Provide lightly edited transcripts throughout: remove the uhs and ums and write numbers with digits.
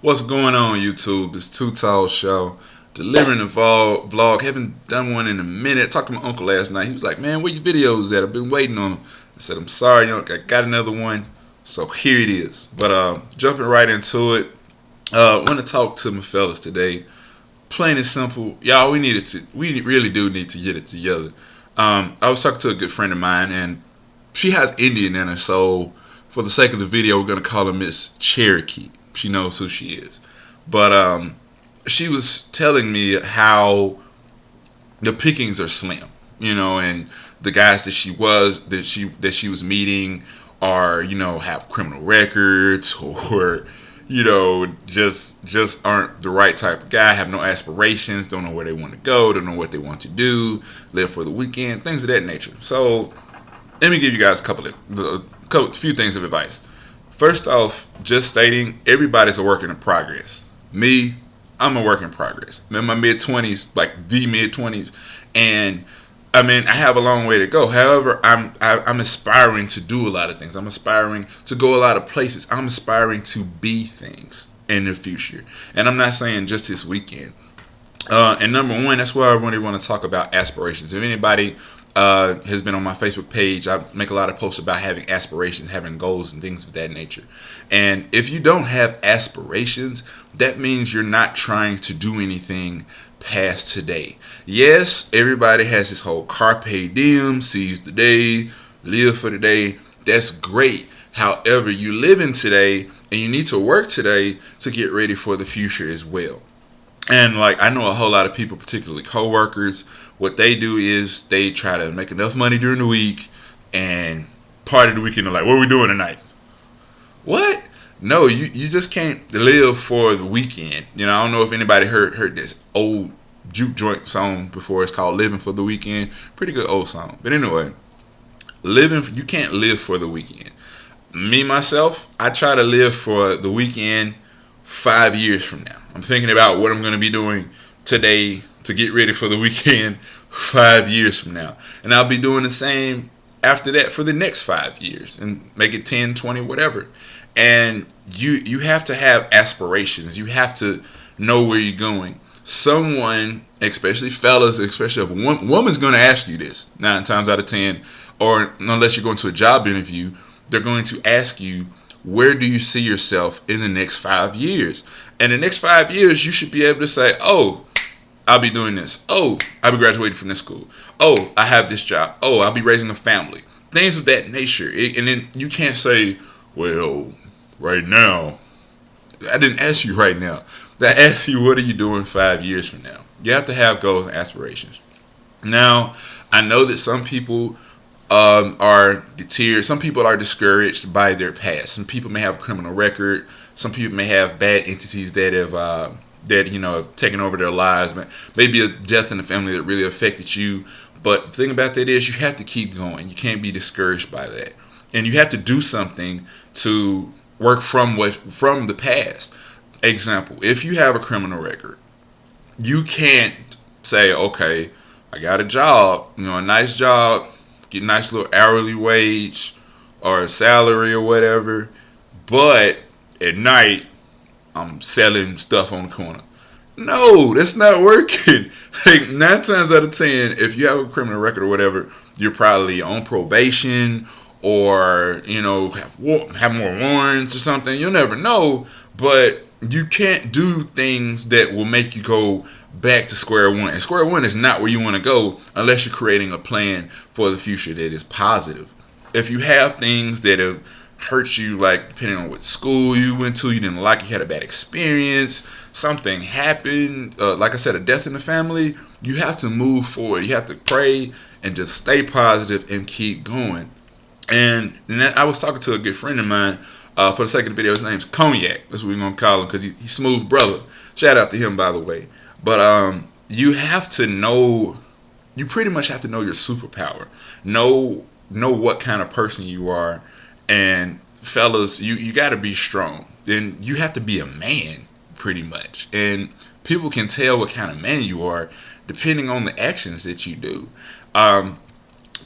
What's going on, YouTube? It's Too Tall Show. Delivering the vlog. Haven't done one in a minute. Talked to my uncle last night. He was like, "Man, where your videos at? I've been waiting on them." I said, "I'm sorry, I got another one." So here it is. But jumping right into it. I want to talk to my fellas today. Plain and simple, y'all. We really do need to get it together. I was talking to a good friend of mine, and she has Indian in her, so for the sake of the video, we're gonna call her Miss Cherokee. She knows who she is. But she was telling me how the pickings are slim, and the guys that she was meeting are, have criminal records or just aren't the right type of guy, have no aspirations, don't know where they want to go, don't know what they want to do, live for the weekend, things of that nature. So let me give you guys a few things of advice. First off, just stating everybody's a work in progress. Me, I'm a work in progress. I'm in my mid-20s, like the mid-20s, and I have a long way to go. However, I'm aspiring to do a lot of things. I'm aspiring to go a lot of places. I'm aspiring to be things in the future, and I'm not saying just this weekend. And number one, that's why I really want to talk about aspirations. If anybody has been on my Facebook page, I make a lot of posts about having aspirations, having goals, and things of that nature. And if you don't have aspirations, that means you're not trying to do anything past today. Yes, everybody has this whole carpe diem, seize the day, live for the day. That's great. However, you live in today, and you need to work today to get ready for the future as well. And I know a whole lot of people, particularly coworkers, what they do is they try to make enough money during the week, and part of the weekend they're like, "What are we doing tonight?" What? No, you just can't live for the weekend. I don't know if anybody heard this old juke joint song before. It's called "Living for the Weekend." Pretty good old song. But anyway, you can't live for the weekend. Me myself, I try to live for the weekend 5 years from now. I'm thinking about what I'm going to be doing today to get ready for the weekend 5 years from now. And I'll be doing the same after that for the next 5 years, and make it 10, 20, whatever. And you have to have aspirations. You have to know where you're going. Someone, especially fellas, especially if a woman's going to ask you this 9 times out of 10, or unless you're going to a job interview, they're going to ask you, where do you see yourself in the next 5 years? And the next 5 years, you should be able to say, "Oh, I'll be doing this. Oh, I'll be graduating from this school. Oh, I have this job. Oh, I'll be raising a family." Things of that nature. And then you can't say, "Well, right now." I didn't ask you right now. I asked you, what are you doing 5 years from now? You have to have goals and aspirations. Now, I know that some people are deterred. Some people are discouraged by their past. Some people may have a criminal record. Some people may have bad entities that have taken over their lives. Maybe a death in the family that really affected you. But the thing about that is, you have to keep going. You can't be discouraged by that, and you have to do something to work from the past. Example: if you have a criminal record, you can't say, "Okay, I got a job, a nice job, get a nice little hourly wage or a salary or whatever, but at night I'm selling stuff on the corner." No, that's not working. 9 times out of 10, if you have a criminal record or whatever, you're probably on probation, or have more warrants or something. You'll never know. But you can't do things that will make you go back to square one. And square one is not where you want to go unless you're creating a plan for the future that is positive. If you have things that have hurt you, like depending on what school you went to, you didn't like, you had a bad experience, something happened, like I said, a death in the family, you have to move forward. You have to pray and just stay positive and keep going. And I was talking to a good friend of mine, for the sake of the video, his name's Cognac. That's what we're going to call him, because he's smooth brother. Shout out to him, by the way. But you have to know, you pretty much have to know your superpower. Know what kind of person you are. And fellas, you got to be strong. Then you have to be a man, pretty much. And people can tell what kind of man you are depending on the actions that you do.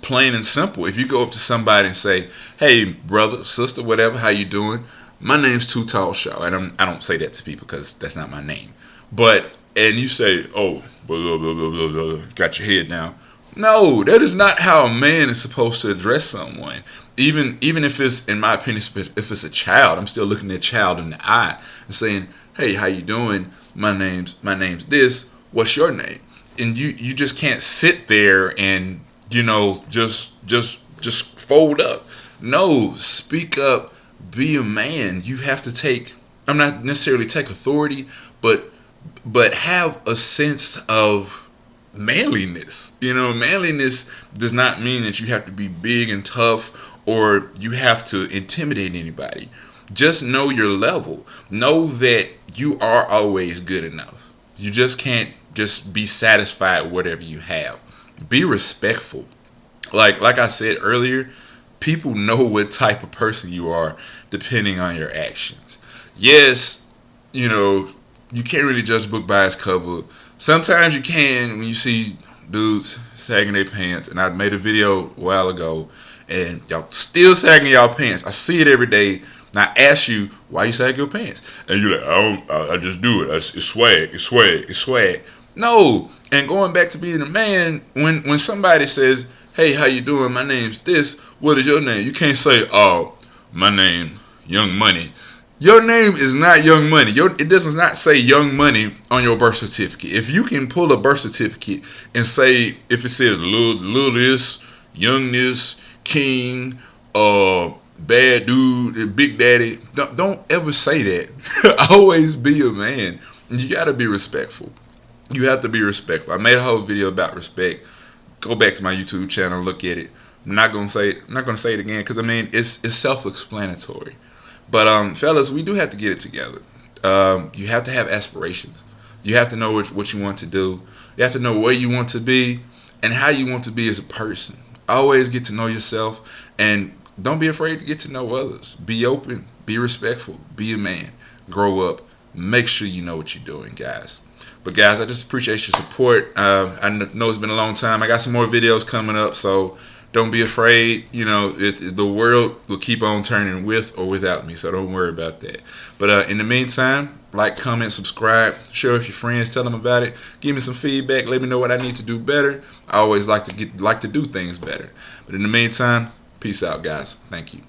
Plain and simple. If you go up to somebody and say, "Hey, brother, sister, whatever, how you doing? my name's Too Tall Shaw, and I don't say that to people because that's not my name. But and you say, oh, blah, blah, blah, blah, blah, blah, got your head down. No, that is not how a man is supposed to address someone. Even if it's, in my opinion, if it's a child, I'm still looking at child in the eye and saying, hey, how you doing? My name's this. What's your name? And you just can't sit there and just fold up. No, speak up. Be a man. You have to take. I'm not necessarily take authority, but have a sense of manliness. Manliness does not mean that you have to be big and tough or you have to intimidate anybody. Just know your level. Know that you are always good enough. You just can't just be satisfied with whatever you have. Be respectful. Like I said earlier, people know what type of person you are depending on your actions. Yes, you can't really judge a book by its cover. Sometimes you can when you see dudes sagging their pants. And I made a video a while ago, and y'all still sagging y'all pants. I see it every day. And I ask you, why you sag your pants? And you're like, I just do it. It's swag. It's swag. It's swag. No. And going back to being a man, when somebody says, hey, how you doing? My name's this. What is your name? You can't say, oh, my name, Young Money. Your name is not Young Money. It does not say Young Money on your birth certificate. If you can pull a birth certificate and say, if it says Lil this, Young this, King, Bad Dude, Big Daddy, don't ever say that. Always be a man. You got to be respectful. You have to be respectful. I made a whole video about respect. Go back to my YouTube channel, look at it. I'm not gonna say it again because it's self-explanatory. But fellas, we do have to get it together. You have to have aspirations. You have to know what you want to do. You have to know where you want to be and how you want to be as a person. Always get to know yourself, and don't be afraid to get to know others. Be open. Be respectful. Be a man. Grow up. Make sure you know what you're doing, guys. But guys, I just appreciate your support. I know it's been a long time. I got some more videos coming up, so don't be afraid. The world will keep on turning with or without me, so don't worry about that. But in the meantime, like, comment, subscribe, share with your friends, tell them about it. Give me some feedback. Let me know what I need to do better. I always like to do things better. But in the meantime, peace out, guys. Thank you.